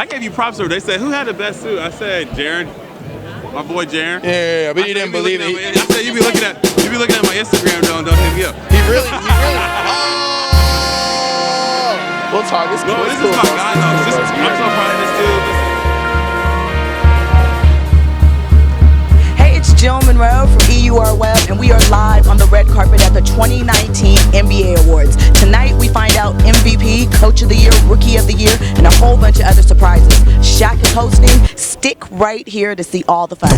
I gave you props. They said, who had the best suit? I said, Jarren. My boy Jarren. Yeah, but he didn't believe it. I said, you be looking at my Instagram, don't hit me up. He really. Oh! We'll talk. This is my guy, though. I'm so proud of this dude. Hey, it's Munroe from EURweb, and we are live on the red carpet at the 2019 NBA Awards. Tonight, we find out MVP, Coach of the Year, Rookie of the Year, and a whole bunch of other surprises. Shaq is hosting. Stick right here to see all the fun.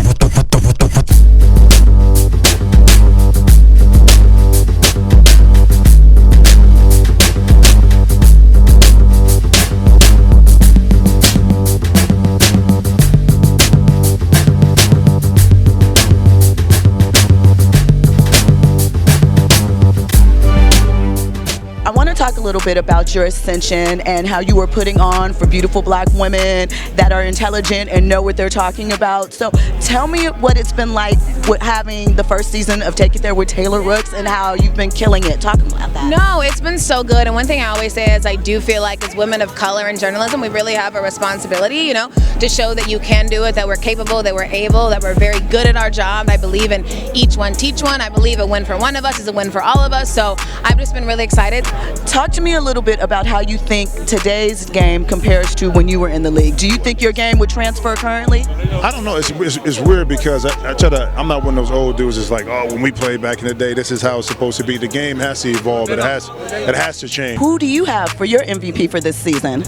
Talk a little bit about your ascension and how you were putting on for beautiful black women that are intelligent and know what they're talking about. So tell me what it's been like with having the first season of Take It There with Taylor Rooks and how you've been killing it. Talk about that. No, it's been so good. And one thing I always say is I do feel like as women of color in journalism, we really have a responsibility, to show that you can do it, that we're capable, that we're able, that we're very good at our job. I believe in each one, teach one. I believe a win for one of us is a win for all of us. So I've just been really excited. Talk to me a little bit about how you think today's game compares to when you were in the league. Do you think your game would transfer currently? I don't know. It's weird because I'm not one of those old dudes that's like, oh, when we played back in the day, this is how it's supposed to be. The game has to evolve. It has to change. Who do you have for your MVP for this season?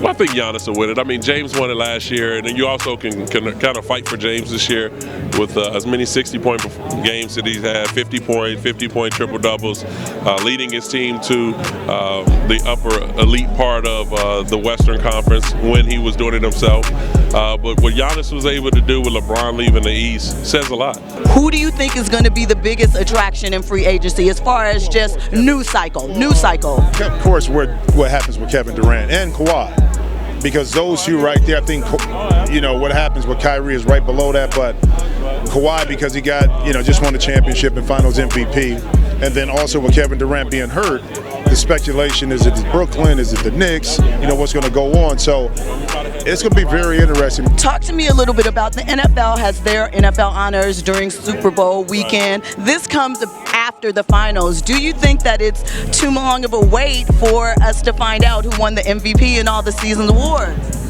Well, I think Giannis will win it. I mean, James won it last year, and then you also can kind of fight for James this year with as many 60-point games that he's had, 50-point triple-doubles, leading his team to the upper elite part of the Western Conference when he was doing it himself. But what Giannis was able to do with LeBron leaving the East says a lot. Who do you think is going to be the biggest attraction in free agency as far as just news cycle? Of course, what happens with Kevin Durant and Kawhi. Because those two right there, I think, what happens with Kyrie is right below that. But Kawhi, because he got, just won the championship and Finals MVP. And then also with Kevin Durant being hurt, the speculation is it Brooklyn, is it the Knicks, what's going to go on. So it's going to be very interesting. Talk to me a little bit about the NFL has their NFL honors during Super Bowl weekend. This comes after the finals. Do you think that it's too long of a wait for us to find out who won the MVP and all the season's awards?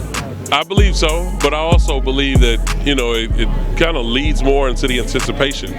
I believe so, but I also believe that, it kind of leads more into the anticipation,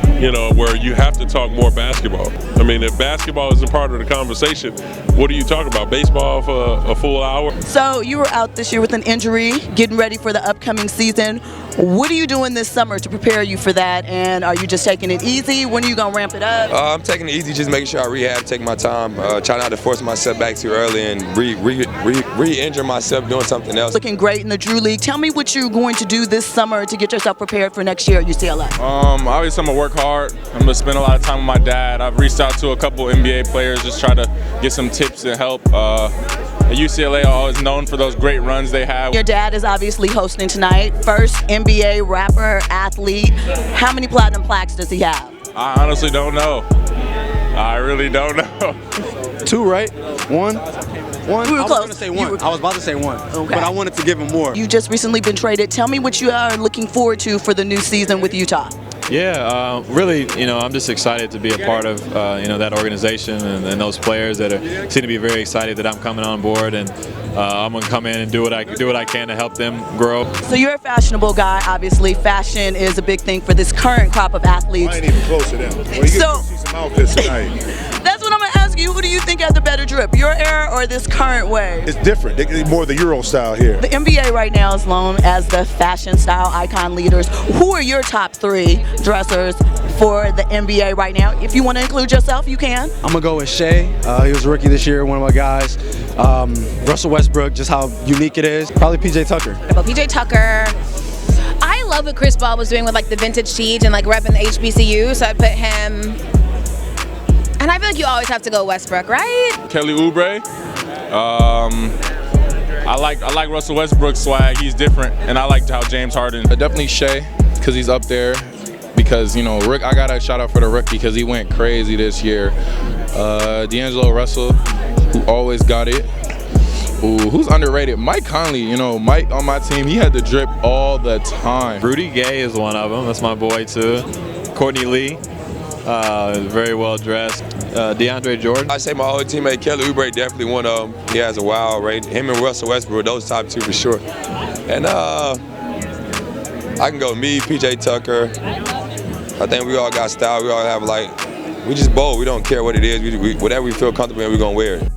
where you have to talk more basketball. I mean, if basketball isn't part of the conversation, what are you talking about? Baseball for a full hour? So you were out this year with an injury, getting ready for the upcoming season. What are you doing this summer to prepare you for that? And are you just taking it easy? When are you going to ramp it up? I'm taking it easy, just making sure I rehab, taking my time, try not to force myself back too early and re-injure myself doing something else. Looking great in the Drew League. Tell me what you're going to do this summer to get yourself prepared for next year at UCLA. Obviously, I'm going to work hard. I'm going to spend a lot of time with my dad. I've reached out to a couple NBA players, just try to get some tips and help. At UCLA, always known for those great runs they have. Your dad is obviously hosting tonight. First NBA rapper, athlete. How many platinum plaques does he have? I honestly don't know. I really don't know. 2, right? 1? We were close. I was about to say 1, okay. But I wanted to give him more. You've just recently been traded. Tell me what you are looking forward to for the new season with Utah. Yeah, really, I'm just excited to be a part of, that organization and those players that seem to be very excited that I'm coming on board, and I'm going to come in and do what I can to help them grow. So you're a fashionable guy, obviously. Fashion is a big thing for this current crop of athletes. I ain't even close to them. Well, you get to see some outfits tonight. That's what I'm going to ask you. Who do you think has the better drip, your era or this current way? It's different. It's more the Euro style here. The NBA right now is known as the fashion style icon leaders. Who are your top 3 dressers for the NBA right now? If you want to include yourself, you can. I'm going to go with Shea. He was a rookie this year, one of my guys. Russell Westbrook, just how unique it is. Probably PJ Tucker. About PJ Tucker. I love what Chris Paul was doing with the vintage tees and repping the HBCU, so I put him. And I feel like you always have to go Westbrook, right? Kelly Oubre. I like Russell Westbrook's swag. He's different, and I liked how James Harden. Definitely Shea, because he's up there. Because Rook, I got a shout out for the rookie because he went crazy this year. D'Angelo Russell, who always got it. Ooh, who's underrated? Mike Conley. You know, Mike on my team, he had to drip all the time. Rudy Gay is one of them. That's my boy too. Courtney Lee, very well dressed. DeAndre Jordan. I say my old teammate Kelly Oubre definitely one of them. He has a wild rate. Him and Russell Westbrook, those top two for sure. And I can go me, PJ Tucker. I think we all got style. We all have we just bold. We don't care what it is. Whatever we feel comfortable in, we're gonna wear it.